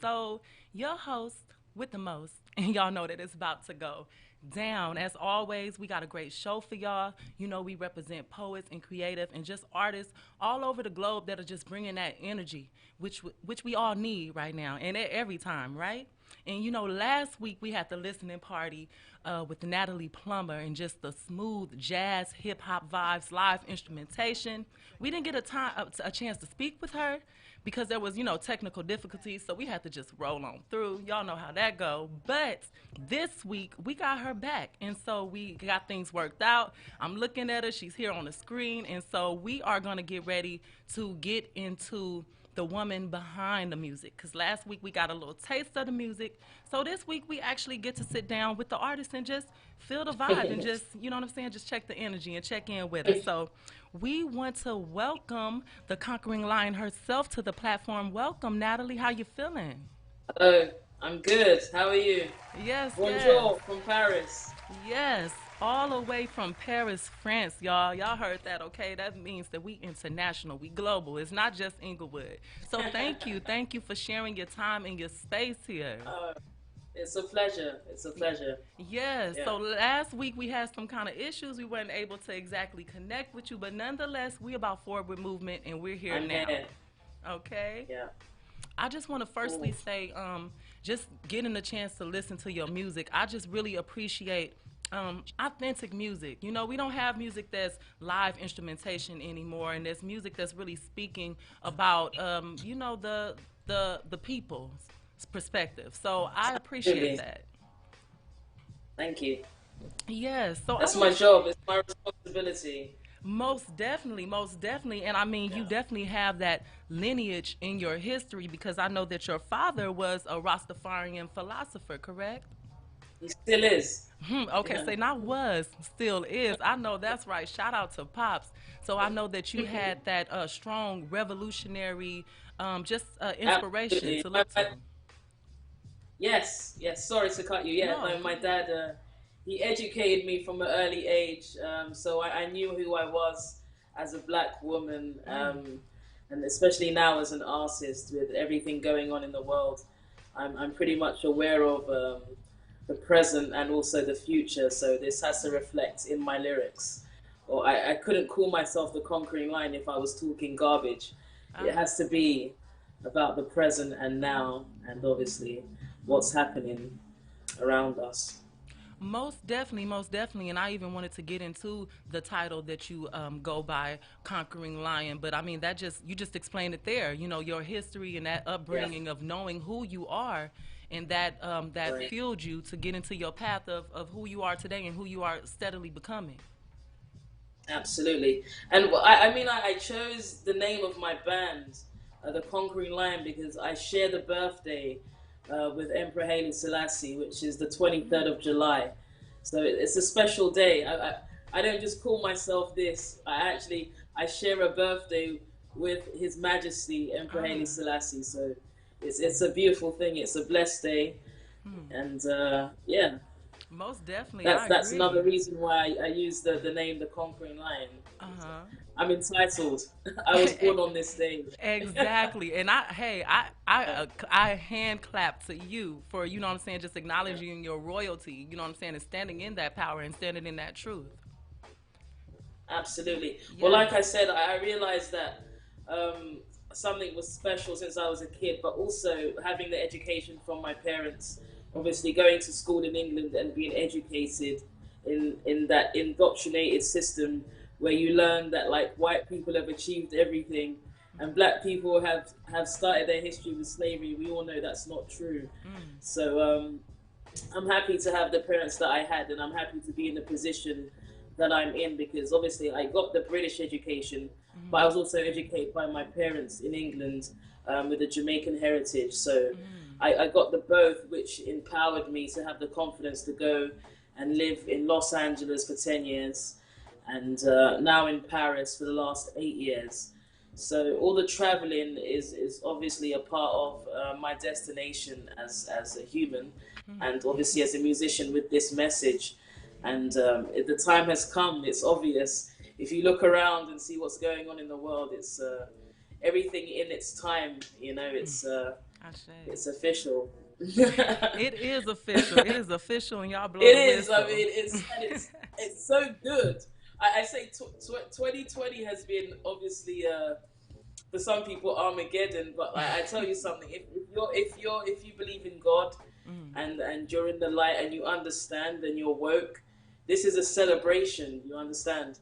So, your host with the most, and y'all know that it's about to go down. As always, we got a great show for y'all. You know, we represent poets and creative and just artists all over the globe that are just bringing that energy, which we all need right now and every time, right? And you know, last week we had the listening party with Natalie Plummer and just the smooth jazz, hip hop vibes, live instrumentation. We didn't get a chance to speak with her because there was, you know, technical difficulties, so we had to just roll on through. Y'all know how that go. But this week we got her back, and so we got things worked out. I'm looking at her; she's here on the screen, and so we are gonna get ready to get into the woman behind the music. Because last week we got a little taste of the music. So this week we actually get to sit down with the artist and just feel the vibe and just, you know what I'm saying, just check the energy and check in with us. So we want to welcome the conquering lion herself to the platform. Welcome, Natalie. How you feeling? Hello, I'm good. How are you? Yes, yes. Bonjour from Paris. Yes, all the way from Paris, France, y'all. Y'all heard that, okay? That means that we international, we global. It's not just Inglewood. So thank you for sharing your time and your space here. uh, it's a pleasure. It's a pleasure. Yes, Yeah, so last week we had some kind of issues. We weren't able to exactly connect with you, but nonetheless, we about forward movement and we're here I'm now. here. Okay? Yeah. I just want to firstly Cool. say, just getting a chance to listen to your music, I just really appreciate authentic music. You know, we don't have music that's live instrumentation anymore, and there's music that's really speaking about, you know, the people's perspective. So I appreciate Absolutely. that. Thank you. Yes. So I That's want my to job. It's my responsibility. most definitely, and I mean, you Yeah. definitely have that lineage in your history because I know that your father was a Rastafarian philosopher, correct? He still is. Okay, Yeah. say not was, still is. I know that's right. Shout out to Pops. So I know that you had that strong revolutionary, just inspiration Absolutely. to look to. Yes, yes. Sorry to cut you. Yeah, No, no, go my ahead. dad, he educated me from an early age, so I knew who I was as a black woman, and especially now as an artist with everything going on in the world, I'm pretty much aware of the present and also the future. So this has to reflect in my lyrics. Or I couldn't call myself the conquering lion if I was talking garbage. It Ah. has to be about the present and now, and obviously what's happening around us. Most definitely. And I even wanted to get into the title that you go by, Conquering Lion. But I mean, you just explained it there. You know, your history and that Yeah, upbringing of knowing who you are. And that right. fueled you to get into your path of who you are today and who you are steadily becoming. Absolutely. And I mean, I chose the name of my band, the Conquering Lion, because I share the birthday with Emperor Haile Selassie, which is the 23rd of July. So it's a special day. I don't just call myself this. I share a birthday with His Majesty Emperor Haile Ah. Selassie. So it's a beautiful thing. It's a blessed day, and yeah, Most definitely, that's I that's another agree. reason why I use the name the Conquering Lion. Uh huh. I'm entitled. I was born on this day. Exactly. And I hand clap to you for, you know what I'm saying, just acknowledging your royalty, you know what I'm saying, and standing in that power and standing in that truth. Absolutely. Well, like Yes. I said, I realized that um, something was special since I was a kid, but also having the education from my parents, obviously going to school in England and being educated in that indoctrinated system where you learn that like white people have achieved everything and black people have started their history with slavery. We all know that's not true. So I'm happy to have the parents that I had, and I'm happy to be in the position that I'm in because obviously I got the British education, but I was also educated by my parents in England with a Jamaican heritage. So I got the both, which empowered me to have the confidence to go and live in Los Angeles for 10 years and now in Paris for the last 8 years. So all the traveling is obviously a part of my destination as a human, and obviously as a musician with this message. And the time has come. It's obvious if you look around and see what's going on in the world. It's everything in its time. You know, it's Ashe. It's official. It It is official. It is official, and y'all blow the is. I whistle. mean, it's so good. I say 2020 has been obviously for some people Armageddon, but I tell you something. If you believe in God Mm. and you're in the light and you understand and you're woke, this is a celebration. You understand?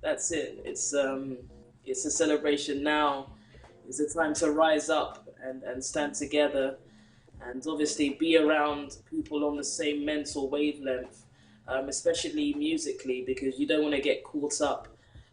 That's it. It's a celebration now. It's a time to rise up and stand together and obviously be around people on the same mental wavelength, especially musically, because you don't want to get caught up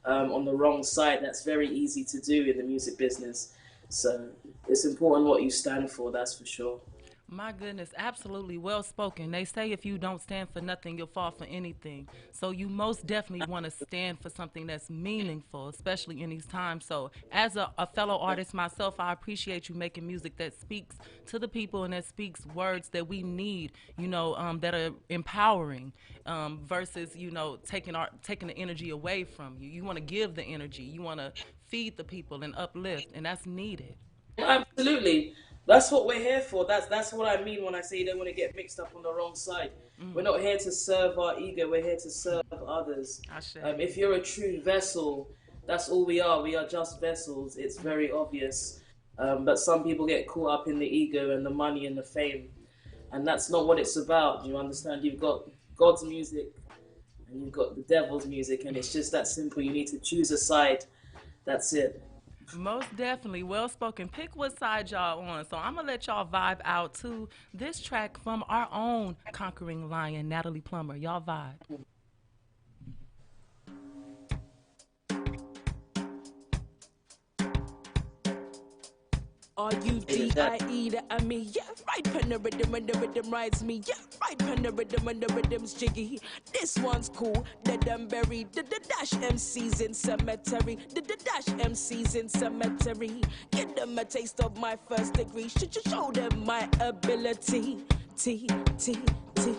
on the wrong side. That's very easy to do in the music business. So it's important what you stand for, that's for sure. My goodness, absolutely well spoken. They say if you don't stand for nothing, you'll fall for anything. So you most definitely want to stand for something that's meaningful, especially in these times. So as a fellow artist myself, I appreciate you making music that speaks to the people and that speaks words that we need, that are empowering, versus taking the energy away from you. You want to give the energy. You want to feed the people and uplift, and that's needed. Absolutely. That's what we're here for. That's what I mean when I say you don't want to get mixed up on the wrong side. We're Mm, not here to serve our ego. We're here to serve others. Ashe. If you're a true vessel, that's all we are. We are just vessels. It's very obvious. But some people get caught up in the ego and the money and the fame, and that's not what it's about. You understand? You've got God's music and you've got the devil's music, and it's just that simple. You need to choose a side. That's it. Most definitely. Well spoken. Pick what side y'all on. So I'm going to let y'all vibe out to this track from our own conquering lion, Natalie Plummer. Y'all vibe. R-U-D-I-E, that I mean, yeah, right pen the rhythm when the rhythm rides me, yeah, right pen the rhythm when the rhythm's jiggy. This one's cool, dead and buried, the dash MCs in cemetery, the dash MCs in cemetery. Give them a taste of my first degree, should you show them my ability? T, T, T.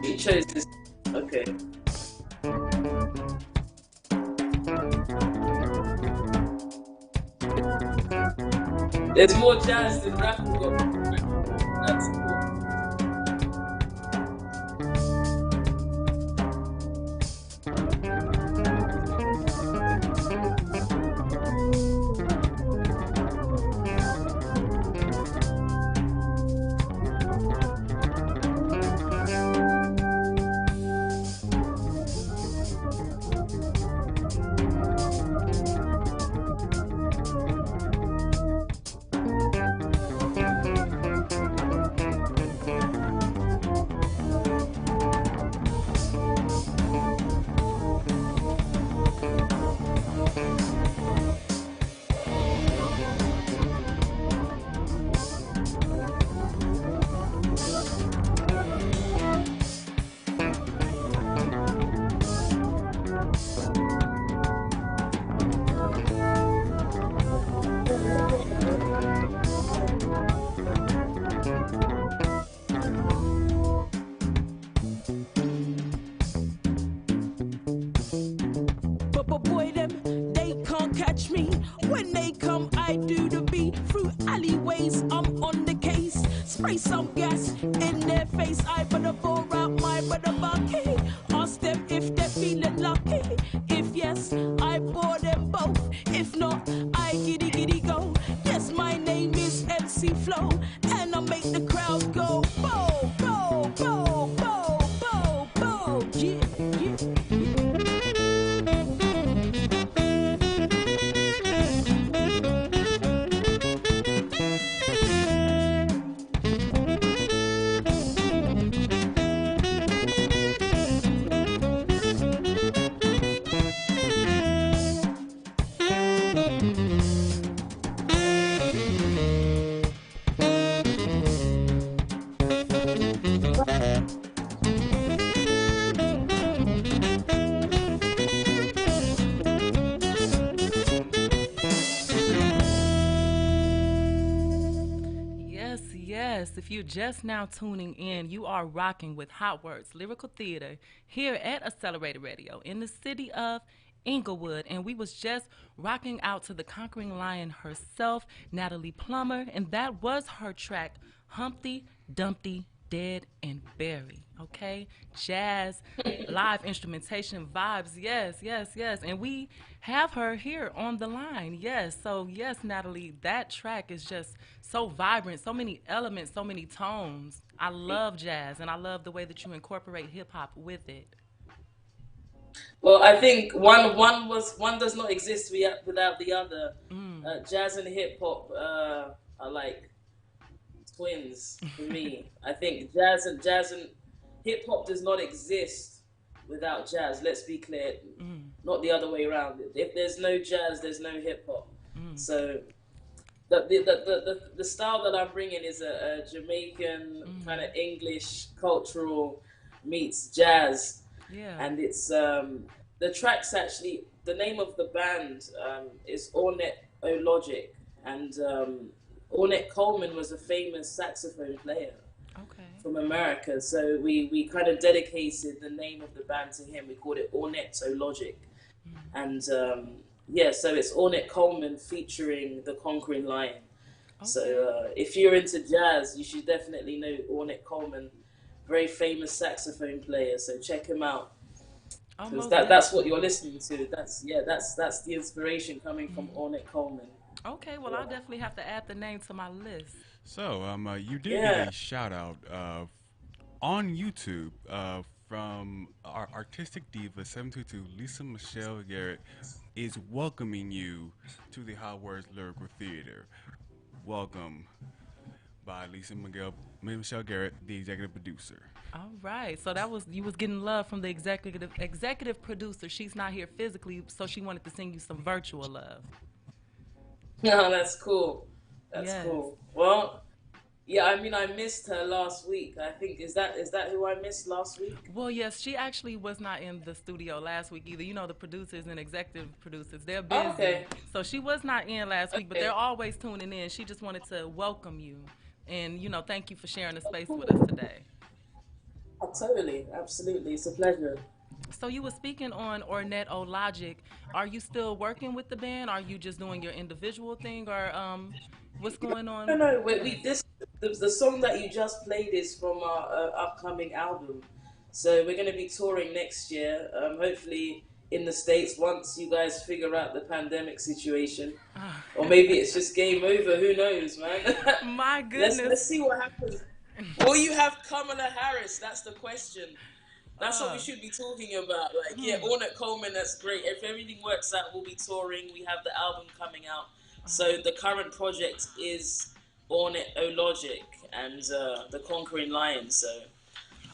You chose this. Okay. There's more jazz than rap. That's cool. spray some gas in their face. I better pour out my brother bucket. Ask them if they're feeling lucky. If yes, I bore them both. If not, I giddy giddy go. Yes, my name is MC Flow, and I make the crowd go bo bo bo bo bo bo. Yeah, Yes, yes. If you're just now tuning in, you are rocking with Hotwordz Lyrical Theater here at Accelerated Radio in the city of Inglewood. And we was just rocking out to the conquering lion herself, Natalie Plummer, and that was her track, Humpty Dumpty Dead and Buried. Okay, jazz, live instrumentation vibes. Yes, yes, yes. And we have her here on the line. Yes. So, yes, Natalie, that track is just so vibrant, so many elements, so many tones. I love jazz, and I love the way that you incorporate hip hop with it. Well, I think one does not exist without the other. Jazz and hip hop are like twins for me. I think jazz and hip hop does not exist without jazz. Let's be clear, not the other way around. If there's no jazz, there's no hip hop. So the style that I'm bringing is a Jamaican kind of English cultural meets jazz, Yeah. and it's the tracks actually. The name of the band is Ornette O'Logic, and Ornette Coleman was a famous saxophone player Okay. from America. So we kind of dedicated the name of the band to him. We called it Ornette O'Logic, and yeah, so it's Ornette Coleman featuring the Conquering Lion. So if you're into jazz, you should definitely know Ornette Coleman, very famous saxophone player. So check him out, because that's what you're listening to. That's the inspiration coming from Ornette Coleman. Okay, well, I'll definitely have to add the name to my list. So, you did get a shout out on YouTube from our artistic diva 722 Lisa Michelle Garrett is welcoming you to the Hotwordz Lyrical Theater. Welcome by Michelle Garrett, the executive producer. All right, so that was you was getting love from the executive producer. She's not here physically, so she wanted to send you some virtual love. No, that's cool. That's Yes. cool. Well, yeah, I mean, I missed her last week. I think is that who I missed last week? Well, yes, she actually was not in the studio last week either. You know, the producers and executive producers, they're busy. Okay. So she was not in last week, but Okay. they're always tuning in. She just wanted to welcome you and, thank you for sharing the space with us today. Oh, totally, absolutely. It's a pleasure. So you were speaking on Ornette O'Logic. Are you still working with the band? Are you just doing your individual thing, or what's going on? No. The song that you just played is from our upcoming album. So we're going to be touring next year. Hopefully in the States once you guys figure out the pandemic situation, or maybe it's just game over. Who knows, man? My goodness. Let's see what happens. Will you have Kamala Harris? That's the question. That's what we should be talking about. Like, yeah, Ornette Coleman, that's great. If everything works out, we'll be touring. We have the album coming out. So the current project is Ornette O'Logic and the Conquering Lion. So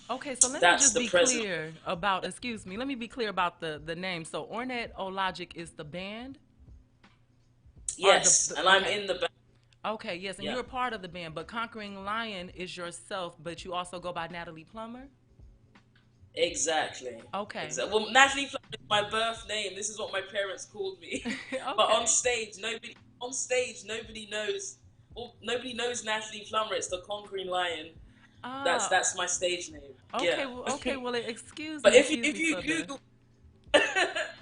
Okay, so let me that's just the be present. clear about, excuse me, let me be clear about the name. So Ornette O'Logic is the band? Yes, and I'm okay. in the band. Okay, yes, and Yeah. you're a part of the band, but Conquering Lion is yourself, but you also go by Natalie Plummer? Exactly. Okay. Well, Natalie Flack is my birth name. This is what my parents called me. But on stage, nobody knows. Well, nobody knows Natalie Plummer. It's the Conquering Lion. That's my stage name. Okay, Yeah. well, excuse But me. if excuse me you for the- Google,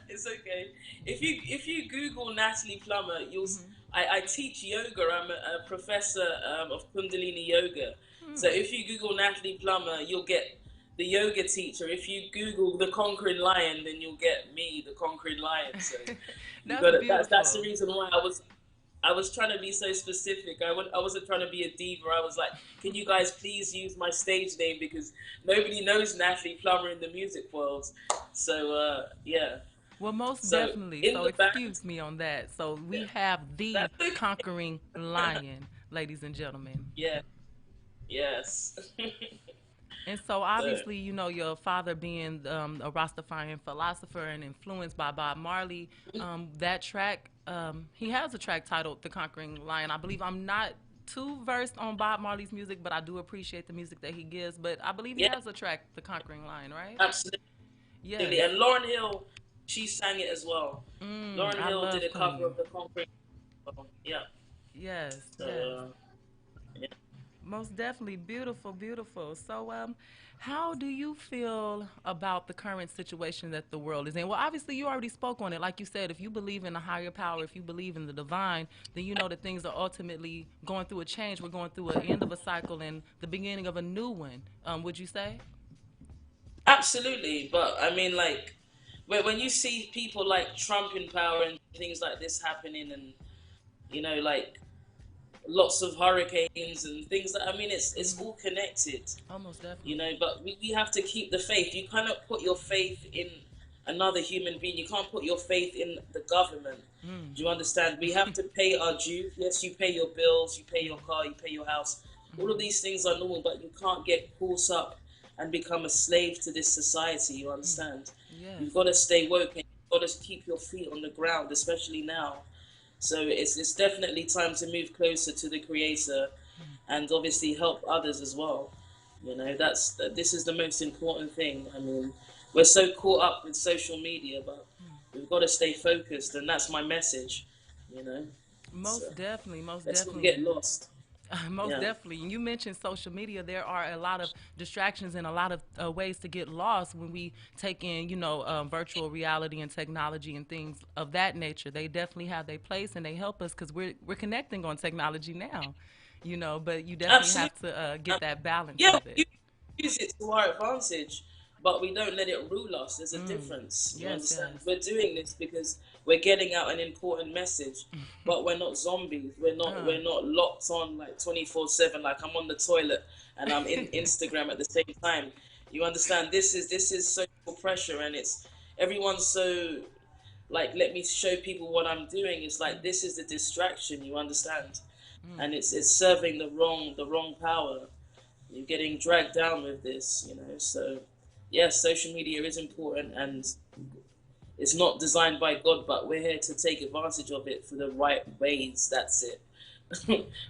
it's okay. If you Google Natalie Plummer, I teach yoga. I'm a professor of Kundalini yoga. So if you Google Natalie Plummer, you'll get the yoga teacher. If you Google the conquering lion, then you'll get me, the conquering lion. So you That's got it. That's the beautiful. reason why I was trying to be so specific. I wasn't trying to be a diva. I was like, can you guys please use my stage name because nobody knows Natalie Plummer in the music world. So yeah. Well, most So definitely. in So the band, excuse me on that. So yeah, we have the that's okay. conquering lion, ladies and gentlemen. Yeah. Yes. And so So obviously, your father being a Rastafarian philosopher and influenced by Bob Marley, that track, he has a track titled "The Conquering Lion." I believe I'm not too versed on Bob Marley's music, but I do appreciate the music that he gives. But I believe he yeah, has a track, "The Conquering Lion," right? absolutely. Yes. And Lauren Hill, she sang it as well. Lauren I Hill did love a cover Queen. of the Concrete. Song. Yeah. Yes, So yes. yeah. Most definitely. Beautiful, beautiful. So, how do you feel about the current situation that the world is in? Well, obviously, you already spoke on it. Like you said, if you believe in a higher power, if you believe in the divine, then you know that things are ultimately going through a change. We're going through an end of a cycle and the beginning of a new one. Would you say? Absolutely. But I mean, like, when you see people like Trump in power and things like this happening, and like lots of hurricanes and things that I mean, it's all connected. Almost definitely. But we have to keep the faith. You cannot put your faith in another human being. You can't put your faith in the government. Do you understand? We have to pay our dues. Yes, you pay your bills, you pay your car, you pay your house. All of these things are normal, but you can't get caught up and become a slave to this society. You understand? Yes. You've got to stay woke and you've got to keep your feet on the ground, especially now. So it's definitely time to move closer to the Creator, and obviously help others as well. This is the most important thing. I mean, we're so caught up with social media, but we've got to stay focused, and that's my message. You know, so Most definitely. Most let's not get definitely. lost. Most Yeah, definitely. And you mentioned social media. There are a lot of distractions and a lot of ways to get lost when we take in, virtual reality and technology and things of that nature. They definitely have their place and they help us because we're connecting on technology now, but you definitely absolutely. have to get that balance Yeah, of it. we use it to our advantage, but we don't let it rule us. There's a difference. You Yes, understand? yes. We're doing this because we're getting out an important message, but we're not zombies. Uh, We're not locked on like 24/7. Like I'm on the toilet and I'm in Instagram at the same time. You understand? This is social pressure, and it's everyone's so like let me show people what I'm doing. It's like this is the distraction. You understand? And it's serving the wrong power. You're getting dragged down with this. So, yes, social media is important and it's not designed by God, but we're here to take advantage of it for the right ways. That's it.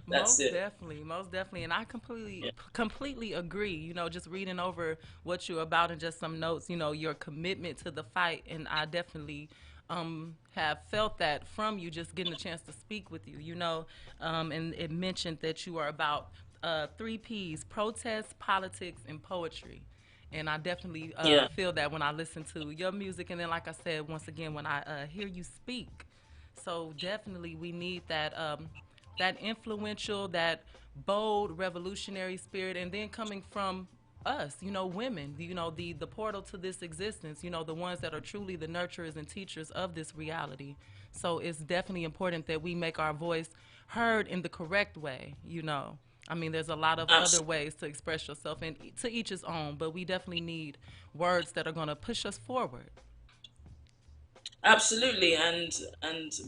That's Most it. definitely, most definitely, and I Yeah. completely agree. Just reading over what you're about and just some notes, your commitment to the fight, and I definitely have felt that from you just getting a chance to speak with you. And it mentioned that you are about three P's: protest, politics, and poetry. And I definitely Yeah. feel that when I listen to your music, and then, like I said, once again, when I hear you speak. So definitely, we need that influential, that bold, revolutionary spirit, and then coming from us, women, the portal to this existence, the ones that are truly the nurturers and teachers of this reality. So it's definitely important that we make our voice heard in the correct way. I mean, there's a lot of other Absolutely. ways to express yourself, and to each his own, but we definitely need words that are going to push us forward. Absolutely. And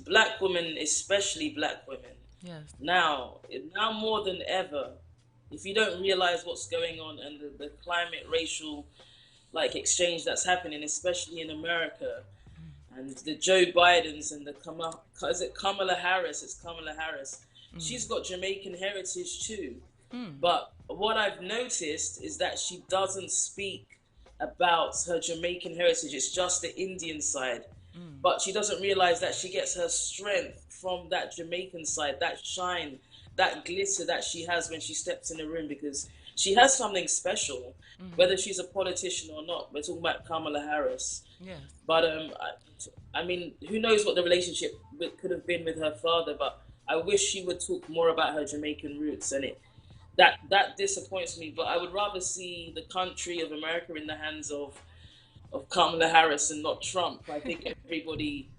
black women, especially black women, Yes. now more than ever, if you don't realize what's going on and the climate racial like exchange that's happening, especially in America, and the Joe Bidens and is it Kamala Harris? It's Kamala Harris. She's got Jamaican heritage too. But what I've noticed is that she doesn't speak about her Jamaican heritage. It's just the Indian side. But she doesn't realize that she gets her strength from that Jamaican side, that shine, that glitter that she has when she steps in the room because she has something special, whether she's a politician or not. We're talking about Kamala Harris. Yes. But I mean, who knows what the relationship could have been with her father? But I wish she would talk more about her Jamaican roots, and that disappoints me. But I would rather see the country of America in the hands of Kamala Harris and not Trump. I think everybody,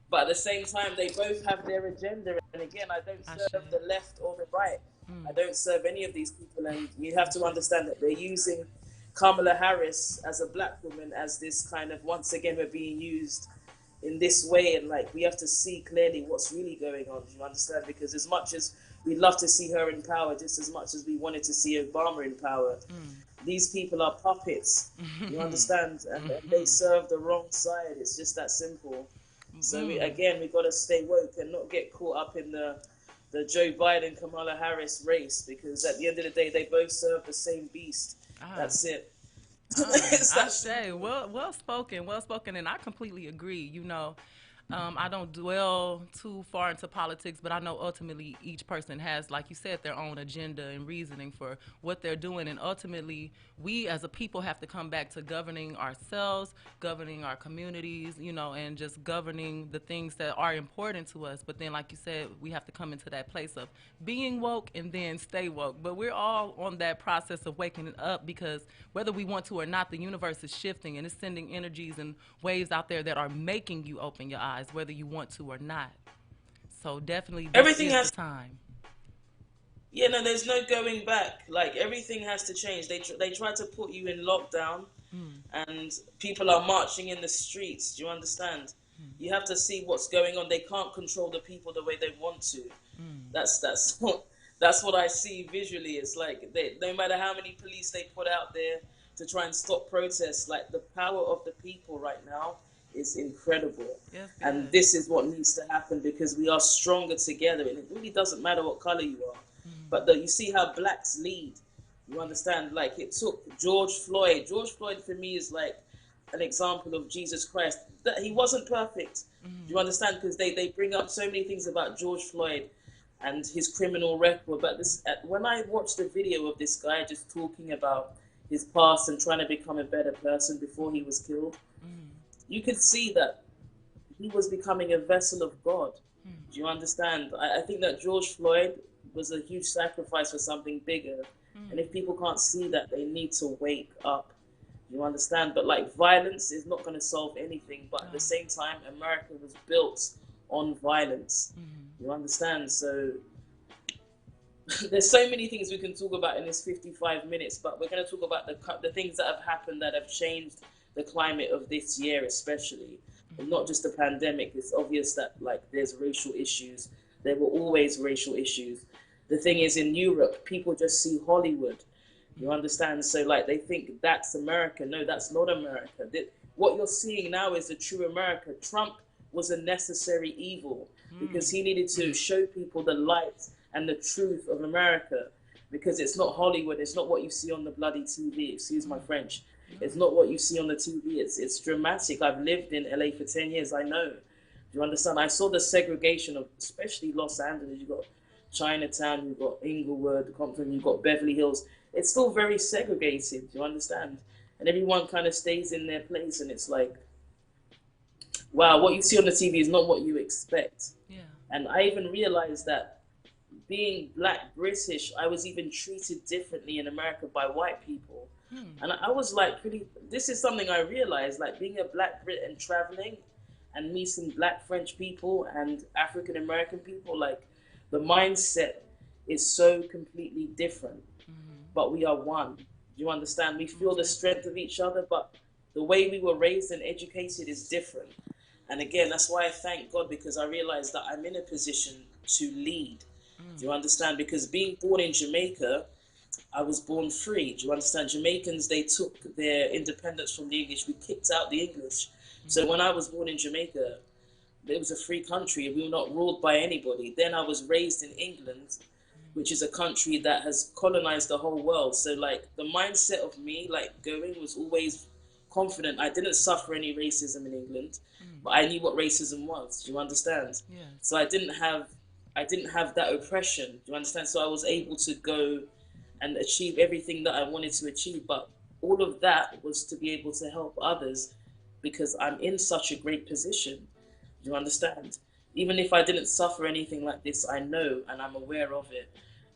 but at the same time, they both have their agenda. And again, I don't I serve should. the left or the right. I don't serve any of these people. And you have to understand that they're using Kamala Harris as a black woman as this kind of, once again, we're being used in this way. And like, we have to see clearly what's really going on. Do you understand? Because as much as we'd love to see her in power, just as much as we wanted to see Obama in power, these people are puppets. You understand? And they serve the wrong side. It's just that simple. So we got to stay woke and not get caught up in the Joe Biden Kamala Harris race, because at the end of the day they both serve the same beast. That's it. I say, well spoken, well spoken, and I completely agree. I don't dwell too far into politics, but I know ultimately each person has, like you said, their own agenda and reasoning for what they're doing. And ultimately, we as a people have to come back to governing ourselves, governing our communities, and just governing the things that are important to us. But then, like you said, we have to come into that place of being woke and then stay woke. But we're all on that process of waking up, because whether we want to or not, the universe is shifting and it's sending energies and waves out there that are making you open your eyes, whether you want to or not. So definitely this Everything is the has, time. yeah, no, there's no going back. Like, everything has to change. They try to put you in lockdown, and people are marching in the streets. Do you understand? You have to see what's going on. They can't control the people the way they want to. That's what I see visually. It's like no matter how many police they put out there to try and stop protests, like, the power of the people right now is incredible. Yes, And yes. this is what needs to happen, because we are stronger together, and it really doesn't matter what color you are. But you see how blacks lead. You understand? Like, it took George Floyd. George Floyd for me is like an example of Jesus Christ. That he wasn't perfect. Do you understand? Because they bring up so many things about George Floyd and his criminal record. But when I watched the video of this guy just talking about his past and trying to become a better person before he was killed, you could see that he was becoming a vessel of God. Do you understand? I think that George Floyd was a huge sacrifice for something bigger. And if people can't see that, they need to wake up. You understand? But like, violence is not going to solve anything. But at the same time, America was built on violence. You understand? So there's so many things we can talk about in this 55 minutes, but we're going to talk about the things that have happened that have changed the climate of this year, especially. And not just the pandemic. It's obvious that, like, there's racial issues. There were always racial issues. The thing is, in Europe, people just see Hollywood. You understand? So, like, they think that's America. No, that's not America. What you're seeing now is the true America. Trump was a necessary evil because he needed to show people the light and the truth of America, because it's not Hollywood. It's not what you see on the bloody TV. Excuse my French. It's not what you see on the TV. It's dramatic. I've lived in LA for 10 years. I know. Do you understand? I saw the segregation of, especially Los Angeles. You've got Chinatown, you've got Inglewood, Compton, you've got Beverly Hills. It's still very segregated. Do you understand? And everyone kind of stays in their place. And it's like, wow, what you see on the TV is not what you expect. Yeah. And I even realized that being black British, I was even treated differently in America by white people. And I was like, this is something I realized, like, being a black Brit and traveling and meeting black French people and African American people, like, the mindset is so completely different. But we are one. Do you understand? We feel the strength of each other, but the way we were raised and educated is different. And again, that's why I thank God, because I realized that I'm in a position to lead. Do you understand? Because being born in Jamaica, I was born free. Do you understand? Jamaicans, they took their independence from the English. We kicked out the English. So when I was born in Jamaica, it was a free country. We were not ruled by anybody. Then I was raised in England, which is a country that has colonized the whole world. So, like, the mindset of me, like, going was always confident. I didn't suffer any racism in England, but I knew what racism was. Do you understand? Yes. So I didn't have that oppression. Do you understand? So I was able to go and achieve everything that I wanted to achieve. But all of that was to be able to help others, because I'm in such a great position. Do you understand? even if I didn't suffer anything like this, I know and I'm aware of it.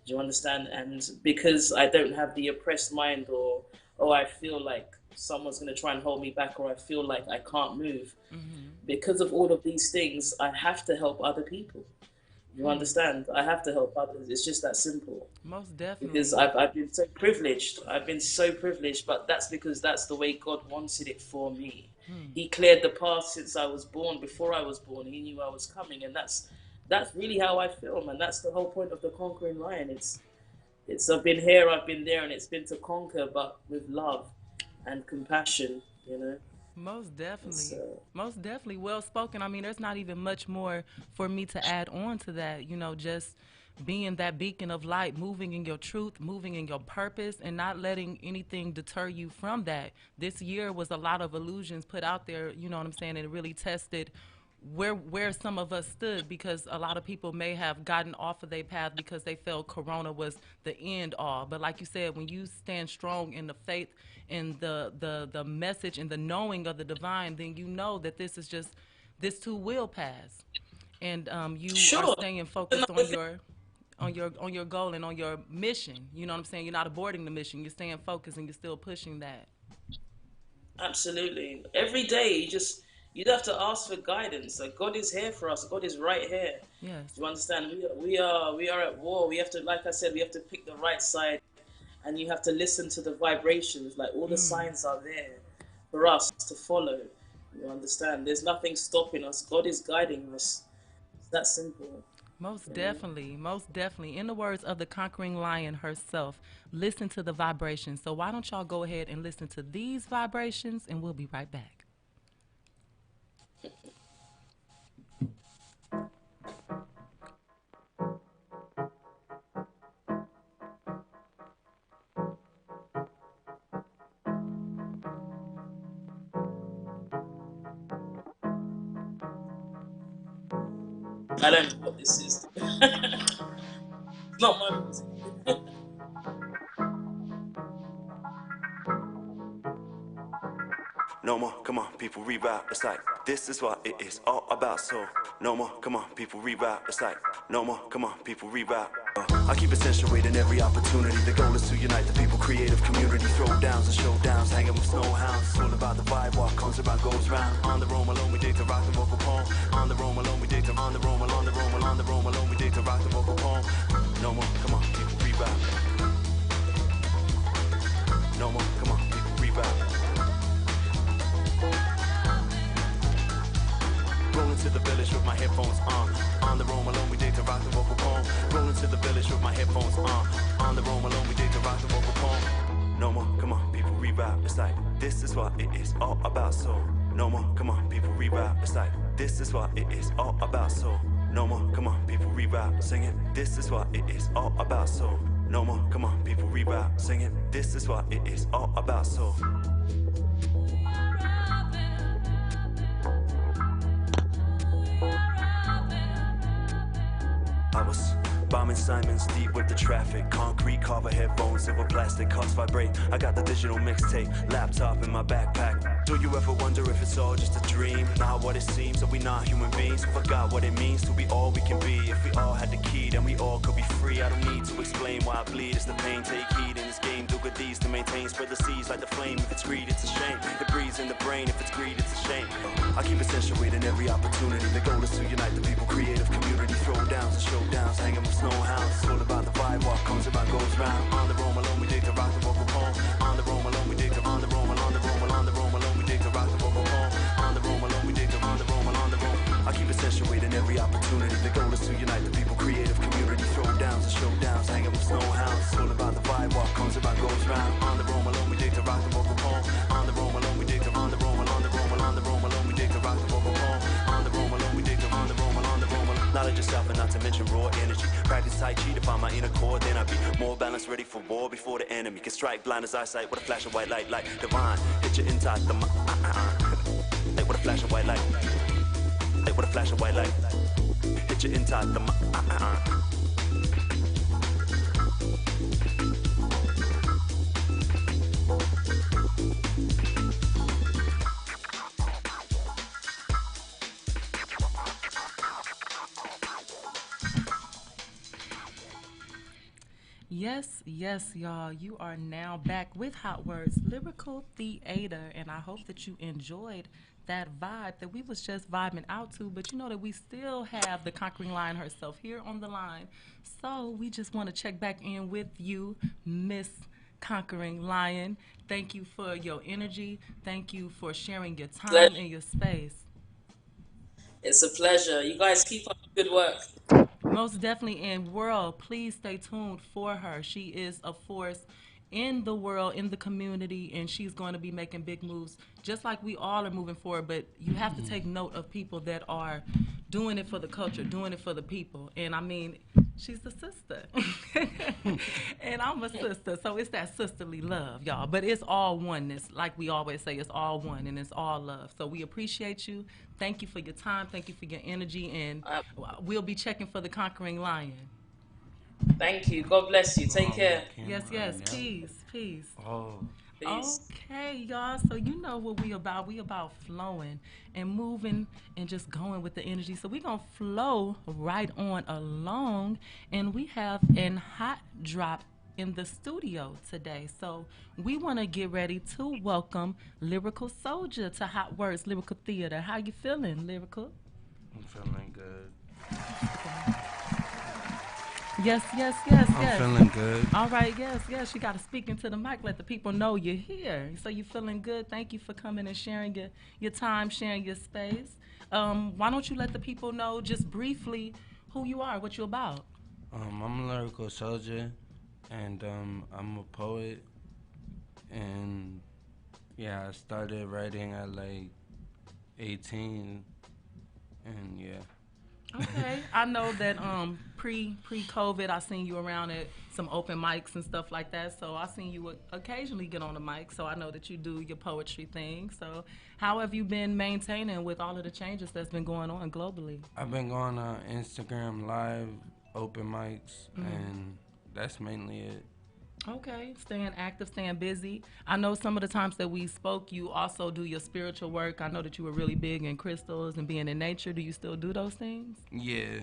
Do you understand? And because I don't have the oppressed mind, or oh, I feel like someone's going to try and hold me back, or I feel like I can't move, because of all of these things, I have to help other people. You understand? I have to help others. It's just that simple. Most Because definitely. I've been so privileged. I've been so privileged, but that's because that's the way God wanted it for me. He cleared the path since I was born. Before I was born, He knew I was coming, and that's really how I feel, man. That's the whole point of the conquering lion. It's I've been here, I've been there, and it's been to conquer, but with love and compassion. You know, Most it's definitely. Most definitely. Well spoken. I mean, there's not even much more for me to add on to that. Just being that beacon of light, moving in your truth, moving in your purpose, and not letting anything deter you from that. This year was a lot of illusions put out there, you know what I'm saying, and it really tested where some of us stood, because a lot of people may have gotten off of their path because they felt corona was the end all. But like you said, when you stand strong in the faith and the message and the knowing of the divine, then you know that this too will pass. And you are sure. staying focused Another on thing. your goal and on your mission. You know what I'm saying? You're not aborting the mission. You're staying focused and you're still pushing that. Absolutely. Every day, you'd have to ask for guidance. Like God is here for us. God is right here. Yes. Do you understand? We are at war. We have to, like I said, we have to pick the right side, and you have to listen to the vibrations. Like all the signs are there for us to follow. You understand? There's nothing stopping us. God is guiding us. It's that simple. Most You know. definitely, most definitely. In the words of the conquering lion herself, listen to the vibrations. So why don't y'all go ahead and listen to these vibrations, and we'll be right back. I don't know what this is. It's not my music. No more, come on, people reroute. It's like this is what it is all about. So no more, come on, people reroute. It's like no more, come on, people reroute. I keep accentuating every opportunity. The goal is to unite the people, creative community. Throwdowns and showdowns, hanging with snowhounds. It's all about the vibe, what comes around goes round. On the roam alone, we dig to rock the vocal poem. On the roam alone, we dig to on the roam along the roam along the roam alone, we dig to rock the vocal poem. No more, come on, people reroute. No more, come on, people reroute. Rolling to the village with my headphones on. On the roam alone, we dig to rock the vocal poem. Rolling to the village with my headphones on. On the roam alone, we dig to rock the vocal poem. No more, come on, people reroute. It's like this is what it is all about. So no more, come on, people reroute. It's like this is what it is all about. So no more, come on, people reroute. Sing it. This is what it is all about. So no more, come on, people reroute. Sing it. This is what it is all about. So. I was bombing Simons deep with the traffic. Concrete carver headphones, silver plastic cups vibrate. I got the digital mixtape, laptop in my backpack. Do you ever wonder if it's all just a dream? Not what it seems, are we not human beings? We forgot what it means to be all we can be. If we all had the key, then we all could be free. I don't need to explain why I bleed, it's the pain. Take heed in this game, do good deeds to maintain. Spread the seeds like the flame. If it's greed, it's a shame. It breathes in the brain, if it's greed, it's a shame. I keep accentuating every opportunity. The goal is to unite the people, creative community. Throwdowns and showdowns, hanging with snowhounds. It's all about the vibe, what comes around goes round. On the roam alone, we dig to rock the vocal poem. On the roam alone, we dig to on the roam along the roam along the roam alone, we dig to rock the vocal poem. On the roam alone, we dig to on the roam along the roam. I keep accentuating every opportunity. The goal is to unite the people, creative community. Throwdowns and showdowns, hanging with snowhounds. It's all about the vibe, what comes around goes round. On the roam alone, we dig to rock the vocal poem. On the roam alone, we dig to on the roam along the roam along the roam alone, we dig to rock the vocal poem. On the roam alone, we dig to on the roam along the roam along. Knowledge yourself and not to mention raw energy. Practice Tai Chi to find my inner core, then I be more balanced, ready for war before the enemy can strike. Blind as eyesight with a flash of white light, like divine. Hit you inside the like with a flash of white light. Like with a flash of white light. Hit you inside the Yes, yes, y'all. You are now back with Hotwordz Lyrical Theater, and I hope that you enjoyed that vibe that we was just vibing out to. But you know that we still have the conquering lion herself here on the line, so we just want to check back in with you, Miss Conquering Lion. Thank you for your energy. Thank you for sharing your time Pleasure. and your space. It's a pleasure. You guys keep up the good work. Most definitely. And world, please stay tuned for her. She is a force in the world, in the community, and she's going to be making big moves, just like we all are moving forward. But you have to take note of people that are doing it for the culture, doing it for the people. And I mean, she's the sister. And I'm a sister. So it's that sisterly love, y'all. But it's all oneness. Like we always say, it's all one and it's all love. So we appreciate you. Thank you for your time. Thank you for your energy. And Uh, we'll be checking for the conquering lion. Thank you. God bless you. Take care. Yes, yes. Peace, peace. Oh, Peace. Okay, y'all. So you know what we about. We about flowing and moving and just going with the energy. So we gonna flow right on along, and we have an hot drop in the studio today. So we want to get ready to welcome Lyrical Soldier to Hotwordz Lyrical Theater. How you feeling, Lyrical? I'm feeling good. Yes, yes, yes, I'm yes. feeling good. All right, yes, yes. You got to speak into the mic, let the people know you're here. So you feeling good. Thank you for coming and sharing your time, sharing your space. Why don't you let the people know just briefly who you are, what you're about? I'm a lyrical soldier, and I'm a poet. And yeah, I started writing at like 18, and yeah. Okay. I know that pre-COVID, I seen you around at some open mics and stuff like that. So I seen you occasionally get on the mic. So I know that you do your poetry thing. So how have you been maintaining with all of the changes that's been going on globally? I've been going on Instagram Live, open mics, and that's mainly it. Okay, staying active, staying busy. I know some of the times that we spoke, you also do your spiritual work. I know that you were really big in crystals and being in nature. Do you still do those things? Yeah,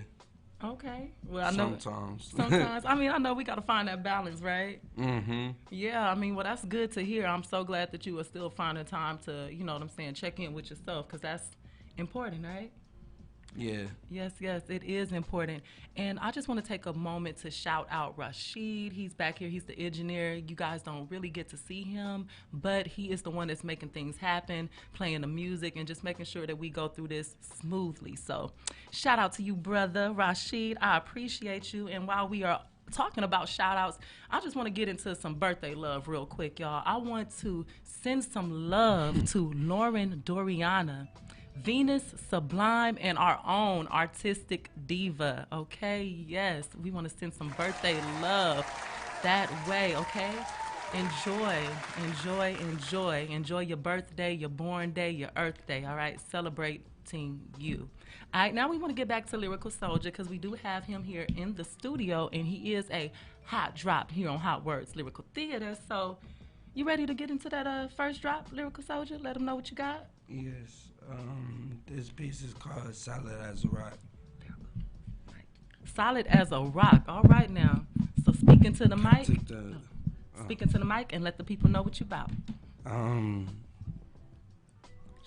Okay. Well, I know sometimes. sometimes. I mean, I know we got to find that balance, right? Mm-hmm. Yeah, I mean, well, that's good to hear. I'm so glad that you are still finding time to, you know what I'm saying, check in with yourself because that's important, right? Yeah. Yes, yes, it is important. And I just want to take a moment to shout out Rashid. He's back here. He's the engineer. You guys don't really get to see him, but he is the one that's making things happen, playing the music, and just making sure that we go through this smoothly. So shout out to you, brother Rashid. I appreciate you. And while we are talking about shout outs, I just want to get into some birthday love real quick, y'all. I want to send some love to Lauren Doriana, Venus Sublime, and our own artistic diva. Okay, yes, we want to send some birthday love that way. Okay, enjoy, enjoy, enjoy, enjoy your birthday, your born day, your Earth Day. All right, celebrating you. All right, now we want to get back to Lyrical Soldier because we do have him here in the studio, and he is a hot drop here on Hotwordz Lyrical Theater. So, you ready to get into that first drop, Lyrical Soldier? Let them know what you got. Yes. This piece is called Solid as a Rock. Solid as a rock. All right now. So speak into the mic. Take the, Speak into the mic and let the people know what you about.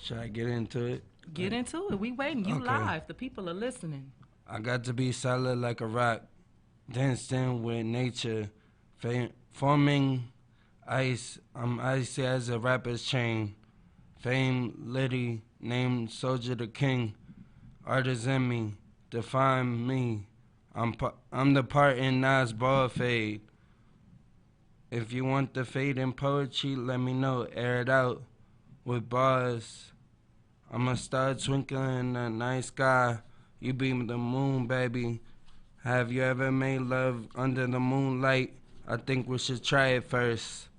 should I get into it? Get into it. We waiting. You Okay. live. The people are listening. I got to be solid like a rock, dancing with nature, forming ice. I'm icy as a rapper's chain. Fame, Liddy, named Soldier the King. Artists in me, define me. I'm the part in Nas ball fade. If you want the fade in poetry, let me know. Air it out with bars. I'm a star twinkling in the night sky. You be the moon, baby. Have you ever made love under the moonlight? I think we should try it first.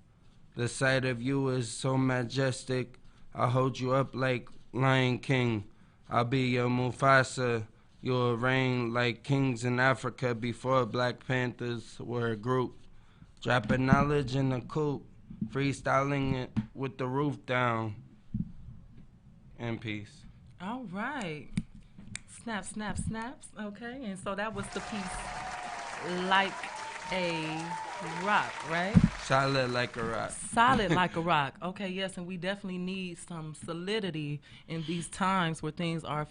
The sight of you is so majestic. I'll hold you up like Lion King. I'll be your Mufasa. You'll reign like kings in Africa before Black Panthers were a group. Dropping knowledge in the coop. Freestyling it with the roof down. In peace. All right. Snap, snap, snaps. Okay. And so that was the piece Like a rock, right? Solid like a rock. Solid like a rock. Okay, yes, and we definitely need some solidity in these times where things are,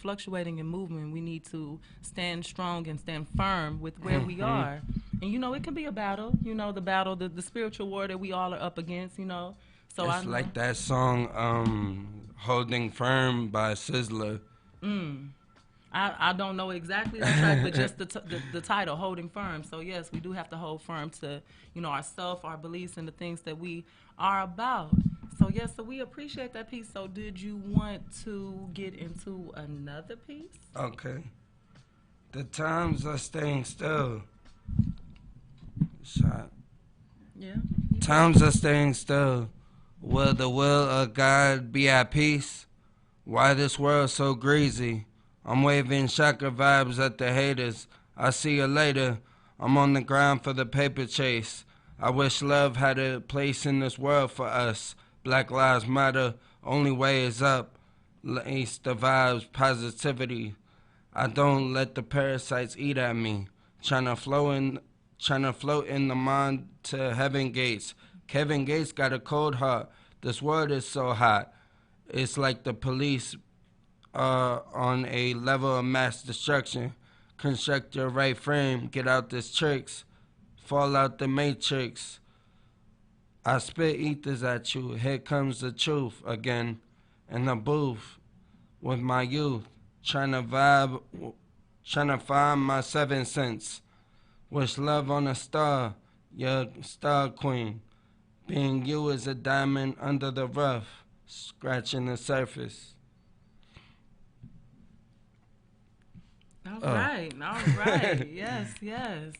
fluctuating and moving. We need to stand strong and stand firm with where we are. And, it can be a battle, the battle, the spiritual war that we all are up against, So It's like that song, Holding Firm by Sizzler. I don't know exactly the track, but just the title, Holding Firm. So, yes, we do have to hold firm to, ourself, our beliefs, and the things that we are about. So, yes, so we appreciate that piece. So, did you want to get into another piece? Okay. The times are staying still. Shot. Yeah. Times are staying still. Will the will of God be at peace? Why this world so greasy? I'm waving chakra vibes at the haters. I see you later. I'm on the ground for the paper chase. I wish love had a place in this world for us. Black Lives Matter, only way is up. Lace the vibes, positivity. I don't let the parasites eat at me. Tryna float in the mind to heaven gates. Kevin Gates got a cold heart. This world is so hot. It's like the police on a level of mass destruction. Construct your right frame, get out this tricks, fall out the matrix. I spit ethers at you, here comes the truth again. In the booth with my youth, trying to find my 7 cents. Wish love on a star, your star queen. Being you is a diamond under the rough, scratching the surface. All right. Yes.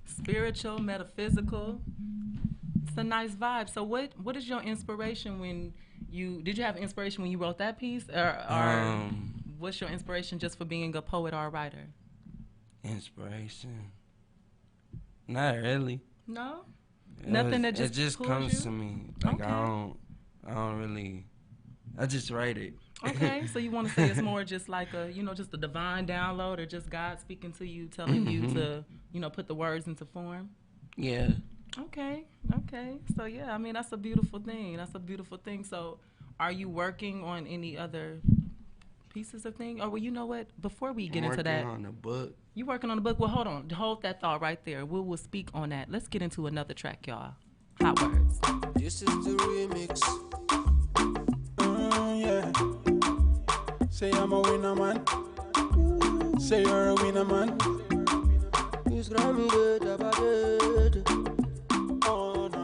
Spiritual, metaphysical. It's a nice vibe. So what is your inspiration did you have inspiration when you wrote that piece? Or what's your inspiration just for being a poet or a writer? Inspiration? Not really. No? Nothing that just It just pulls comes you? to me. Like, Okay. I don't really, I just write it. Okay, so you want to say it's more just like just a divine download, or just God speaking to you, telling you to, put the words into form? Yeah. Okay. So, yeah, I mean, that's a beautiful thing. So, are you working on any other pieces of things? Or, well, you know what? Before we get into that. I'm working on a book. You working on a book? Well, hold on. Hold that thought right there. We'll speak on that. Let's get into another track, y'all. Hotwordz. This is the remix. Yeah. Say I'm a winner, man. Say you're a winner, man. Use Grammy dead. Oh no.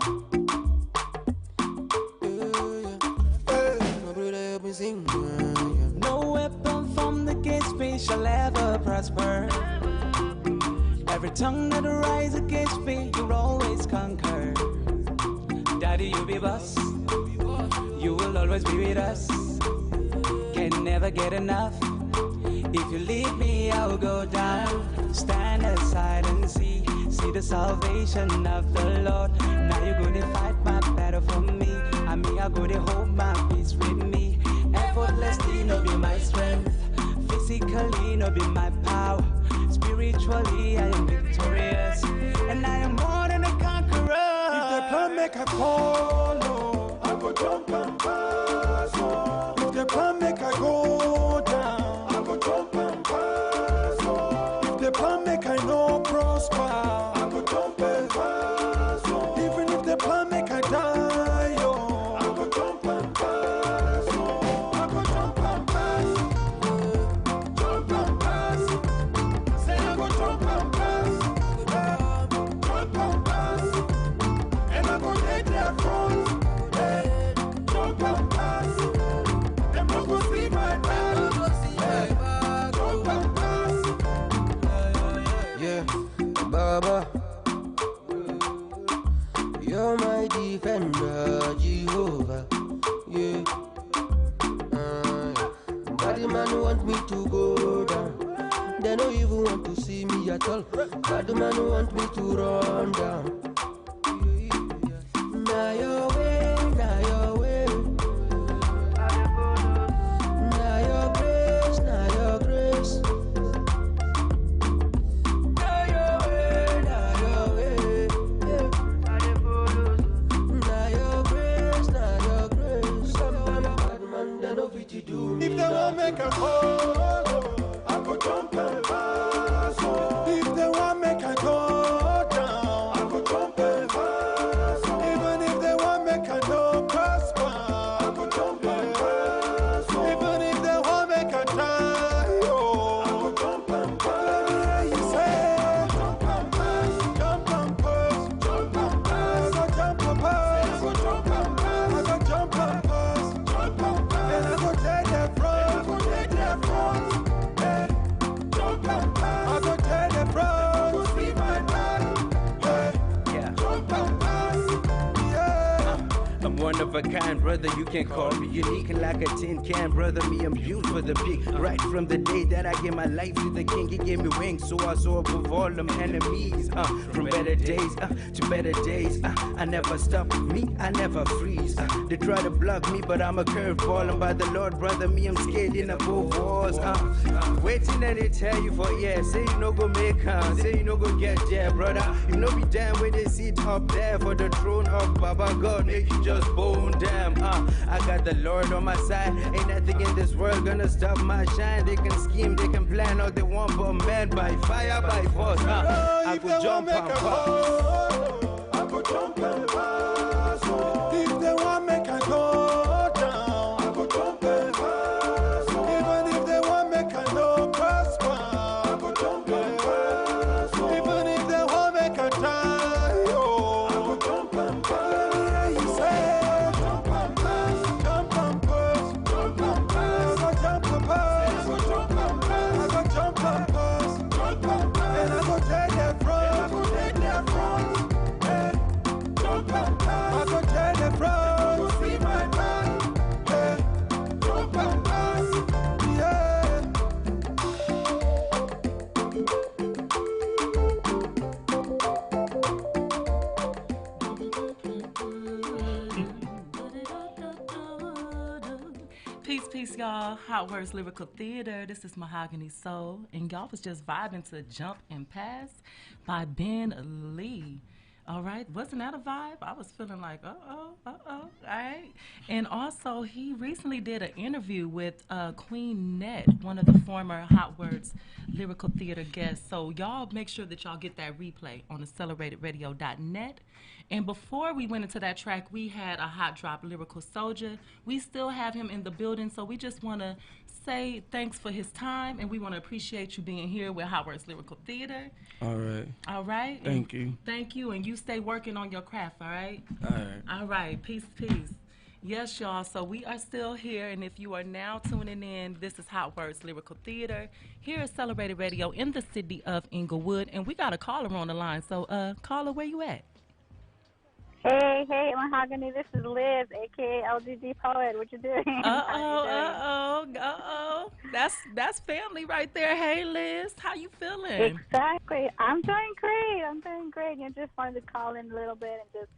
My brother help me sing. No weapon from the gates me shall ever prosper. Every tongue that rise against me, you'll always conquer. Daddy, you be boss. You will always be with us. Can never get enough. If you leave me, I'll go down. Stand aside and see the salvation of the Lord. Now you're gonna fight my battle for me. I mean, I'm gonna hold my peace with me. Effortlessly, no be my strength. Physically, no be my power. Spiritually, I am victorious. And I am more than a conqueror. If the plan make I follow, I go jump and pass. Oh. If the plan make I go down, I go jump and pass. Oh. If the plan make I no prosper, I go jump and pass. Oh. Even if the plan make I die, oh, I go jump and pass. Oh. I go jump and pass. Jump and pass. Say I go jump and pass. Jump and pass. And I go lay there front. Jump and pass. Them no go see my back. Jump and pass. Yeah, Baba, you're my defender, Jehovah. Yeah. Body man want me to go down. They don't even want to see me at all. Body man want me to run down. Now your way, now your way. Now your grace, now your grace. Now your way, now your way. I'm one of a kind, brother, you can call me unique like a tin can, brother, me, I'm built for the peak. Right from the day that I gave my life to the king, he gave me wings, so I soar above all them enemies. From better days to better days, I never stop, me, I never freeze. They try to block me, but I'm a curveball, and by the Lord, brother, me, I'm skating above walls. Waiting that they tell you for, yeah, say you no go make say you no go get there, brother. You know be damn where they sit up there for the throne of Baba God, make you just bone damn. I got the Lord on my side, ain't nothing in this world gonna stop my shine. They can scheme, they can plan all they want, but man, by fire, by force, I go jump and pass. I go jump and pass. If they want make I go down, I go jump and pass. Even if they want make I no prosper, I go jump and pass. Even if they want make I die, oh, I go jump and pass. Yeah, you say jump and pass, jump and pass, jump and pass. I go jump and pass, I go jump and pass, I go jump and pass, jump and pass. And I go take their front, I go take their front. I go tell the front, go see my man, jump and pass, yeah. Peace, y'all. Hotwordz Lyrical Theater. This is Mahogany Soul, and y'all was just vibing to Jump and Pass by Ben Lee. All right, wasn't that a vibe? I was feeling like, all right. And also, he recently did an interview with Queen Net, one of the former Hotwordz Lyrical Theater guests. So y'all make sure that y'all get that replay on acceleratedradio.net. And before we went into that track, we had a hot drop Lyrical Soldier. We still have him in the building, so we just want to say thanks for his time, and we want to appreciate you being here with Hotwordz Lyrical Theater. All right. All right. Thank you. Thank you, and you stay working on your craft, all right? All right. All right. Peace. Yes, y'all. So we are still here, and if you are now tuning in, this is Hotwordz Lyrical Theater here at Celebrated Radio in the city of Inglewood, and we got a caller on the line. So, caller, where you at? Hey, Mahogany, this is Liz, a.k.a. LGD Poet. What you doing? That's family right there. Hey, Liz, how you feeling? Exactly. I'm doing great. I just wanted to call in a little bit and just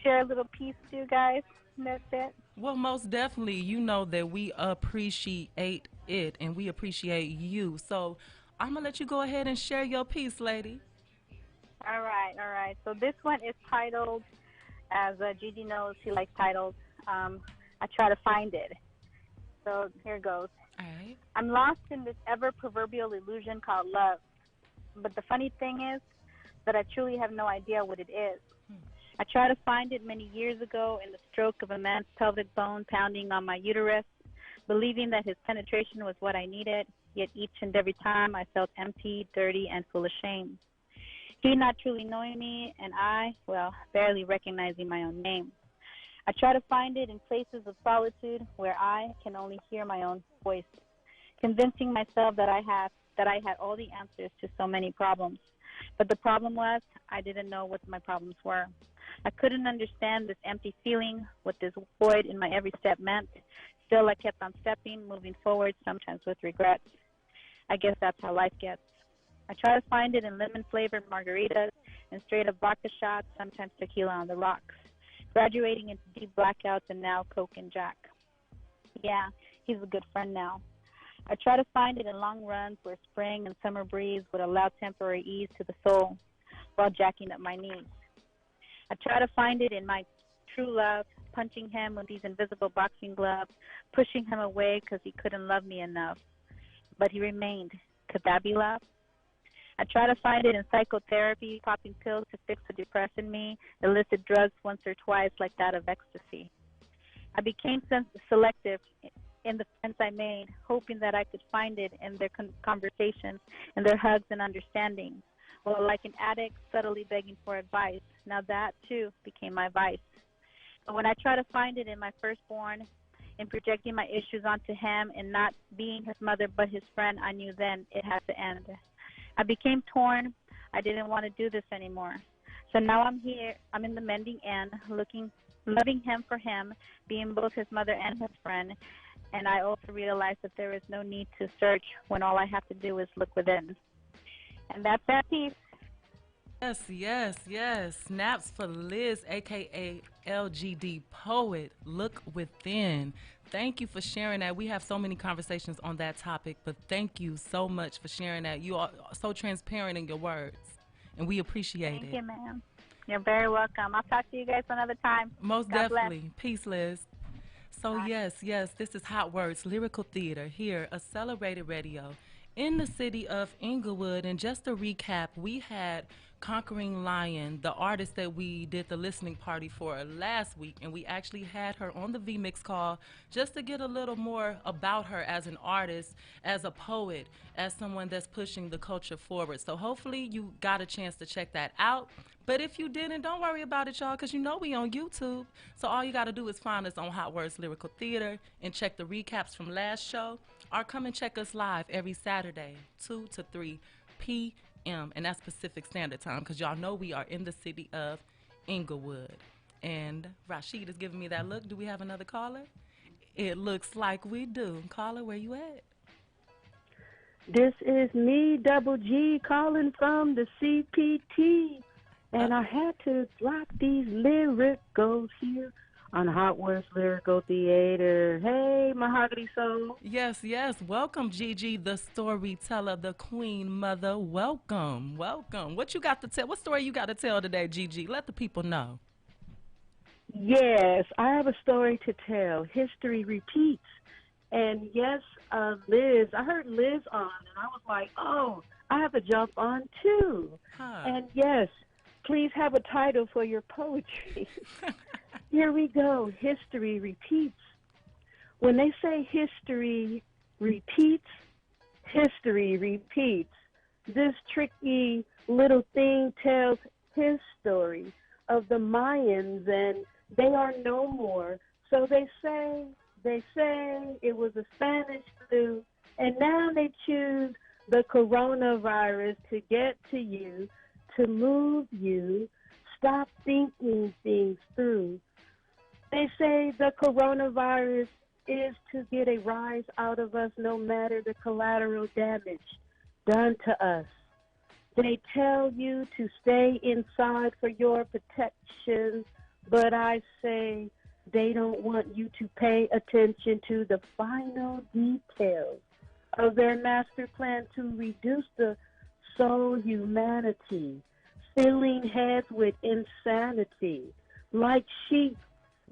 share a little piece with you guys. And that's it. Well, most definitely, you know that we appreciate it, and we appreciate you. So I'm going to let you go ahead and share your piece, lady. All right. So this one is titled, as Gigi knows, she likes titles. I try to find it. So here goes. All right. I'm lost in this ever-proverbial illusion called love. But the funny thing is that I truly have no idea what it is. I tried to find it many years ago in the stroke of a man's pelvic bone pounding on my uterus, believing that his penetration was what I needed, yet each and every time I felt empty, dirty, and full of shame. He not truly knowing me, and I, barely recognizing my own name. I try to find it in places of solitude where I can only hear my own voice, convincing myself that I had all the answers to so many problems. But the problem was I didn't know what my problems were. I couldn't understand this empty feeling, what this void in my every step meant. Still, I kept on stepping, moving forward, sometimes with regrets. I guess that's how life gets. I try to find it in lemon-flavored margaritas and straight-up vodka shots, sometimes tequila on the rocks, graduating into deep blackouts and now Coke and Jack. Yeah, he's a good friend now. I try to find it in long runs where spring and summer breeze would allow temporary ease to the soul while jacking up my knees. I try to find it in my true love, punching him with these invisible boxing gloves, pushing him away because he couldn't love me enough. But he remained. Could that be love? I try to find it in psychotherapy, popping pills to fix the depression in me, illicit drugs once or twice like that of ecstasy. I became selective in the friends I made, hoping that I could find it in their conversations, in their hugs and understanding. Well, like an addict subtly begging for advice, now that, too, became my vice. But when I try to find it in my firstborn, in projecting my issues onto him and not being his mother but his friend, I knew then it had to end. I became torn. I didn't want to do this anymore. So now I'm here. I'm in the mending end, looking loving him for him, being both his mother and his friend. And I also realized that there is no need to search when all I have to do is look within. And that's that piece. Yes, yes, yes. Snaps for Liz, aka LGD Poet. Look within. Thank you for sharing that. We have so many conversations on that topic, but thank you so much for sharing that. You are so transparent in your words, and we appreciate Thank it. you, ma'am. You're very welcome. I'll talk to you guys another time. Most God bless. definitely. Peace, Liz. So, yes, yes, this is Hotwordz Lyrical Theater here, a celebrated radio in the city of Inglewood. And just to recap, we had Conquering Lion, the artist that we did the listening party for last week, and we actually had her on the VMix call just to get a little more about her as an artist, as a poet, as someone that's pushing the culture forward. So hopefully you got a chance to check that out. But if you didn't, don't worry about it, y'all, because you know we on YouTube. So all you got to do is find us on Hotwordz Lyrical Theater and check the recaps from last show, or come and check us live every Saturday, 2 to 3 p.m., and that's Pacific Standard Time, because y'all know we are in the city of Inglewood. And Rashid is giving me that look. Do we have another caller? It looks like we do. Caller, where you at? This is me, Double G, calling from the CPT. And I had to drop these lyricals here on Hotwordz Lyrical Theater. Hey, Mahogany Soul. Yes, yes. Welcome, Gigi, the storyteller, the queen mother. Welcome, welcome. What you got to tell? What story you got to tell today, Gigi? Let the people know. Yes, I have a story to tell. History repeats. And yes, Liz, I heard Liz on, and I was like, oh, I have to jump on too. And yes, please have a title for your poetry. Here we go. History repeats. When they say history repeats, history repeats. This tricky little thing tells his story of the Mayans, and they are no more. So they say it was a Spanish flu, and now they choose the coronavirus to get to you, to move you, stop thinking things through. They say the coronavirus is to get a rise out of us no matter the collateral damage done to us. They tell you to stay inside for your protection, but I say they don't want you to pay attention to the final details of their master plan to reduce the soul humanity, filling heads with insanity. Like sheep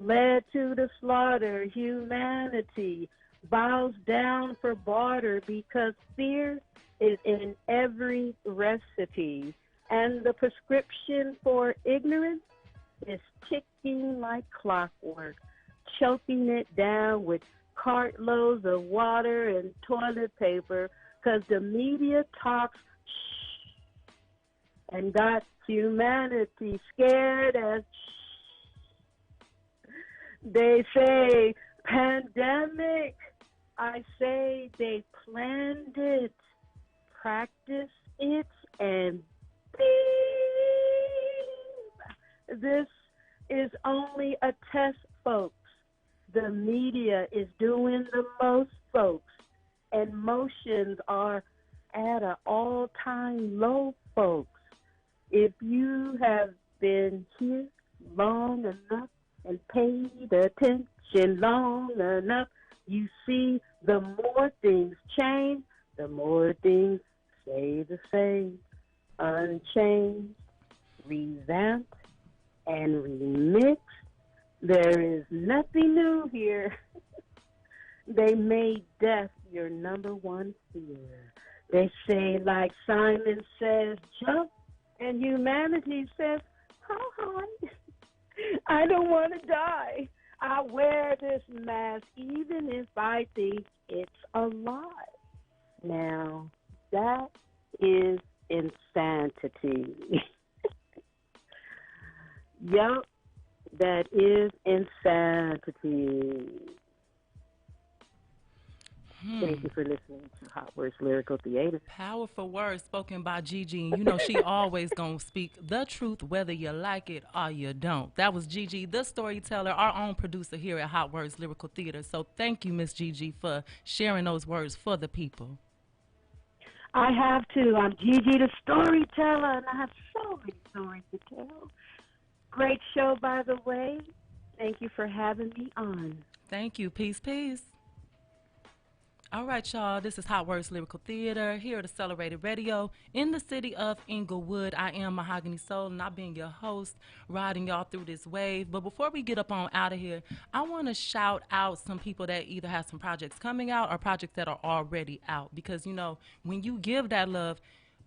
led to the slaughter, humanity bows down for barter because fear is in every recipe. And the prescription for ignorance is ticking like clockwork, choking it down with cartloads of water and toilet paper because the media talks and got humanity scared as they say pandemic. I say they planned it, practiced it, and beep. This is only a test, folks. The media is doing the most, folks, and motions are at an all-time low, folks. If you have been here long enough and paid attention long enough, you see the more things change, the more things stay the same, unchanged, revamped, and remixed. There is nothing new here. They made death your number one fear. They say, like Simon says, jump, and humanity says, hi. I don't want to die. I wear this mask even if I think it's a lie. Now, that is insanity. Yup, that is insanity. Thank you for listening to Hotwordz Lyrical Theater. Powerful words spoken by Gigi. And you know she always gonna speak the truth whether you like it or you don't. That was Gigi, the storyteller, our own producer here at Hotwordz Lyrical Theater. So thank you, Miss Gigi, for sharing those words for the people. I have to. I'm Gigi the storyteller, and I have so many stories to tell. Great show, by the way. Thank you for having me on. Thank you. Peace, peace. All right, y'all. This is Hotwordz Lyrical Theater here at Accelerated Radio in the city of Inglewood. I am Mahogany Soul, and I've been your host, riding y'all through this wave. But before we get up on out of here, I want to shout out some people that either have some projects coming out or projects that are already out. Because, you know, when you give that love,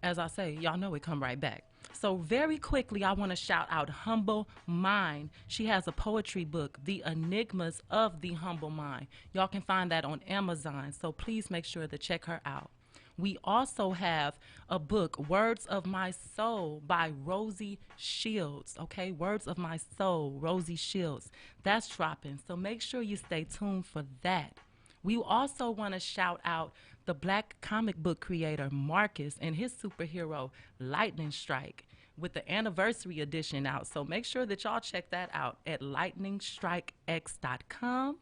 as I say, y'all know it come right back. So very quickly, I want to shout out Humble Mind. She has a poetry book, The Enigmas of the Humble Mind. Y'all can find that on Amazon, so please make sure to check her out. We also have a book, Words of My Soul by Rosie Shields, okay? Words of My Soul, Rosie Shields. That's dropping, so make sure you stay tuned for that. We also want to shout out the Black comic book creator Marcus and his superhero Lightning Strike with the anniversary edition out. So make sure that y'all check that out at lightningstrikex.com.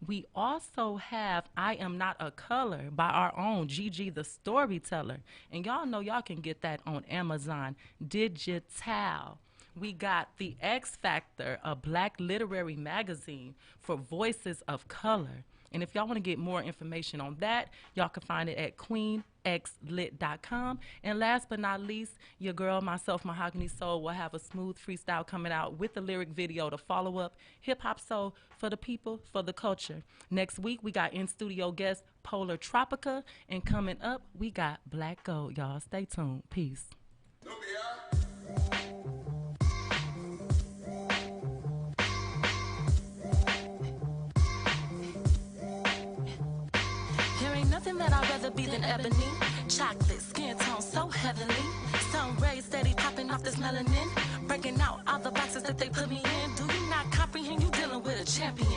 We also have I Am Not a Color by our own Gigi the Storyteller. And y'all know y'all can get that on Amazon Digital. We got The X Factor, a Black literary magazine for voices of color. And if y'all want to get more information on that, y'all can find it at queenxlit.com. And last but not least, your girl, myself, Mahogany Soul, will have a smooth freestyle coming out with a lyric video to follow up hip-hop soul for the people, for the culture. Next week, we got in-studio guest Polar Tropica. And coming up, we got Black Gold, y'all. Stay tuned. Peace. Nothing that I'd rather be than ebony. Chocolate, skin tone so heavenly. Sun rays steady popping off this melanin. Breaking out all the boxes that they put me in. Do you not comprehend you dealing with a champion?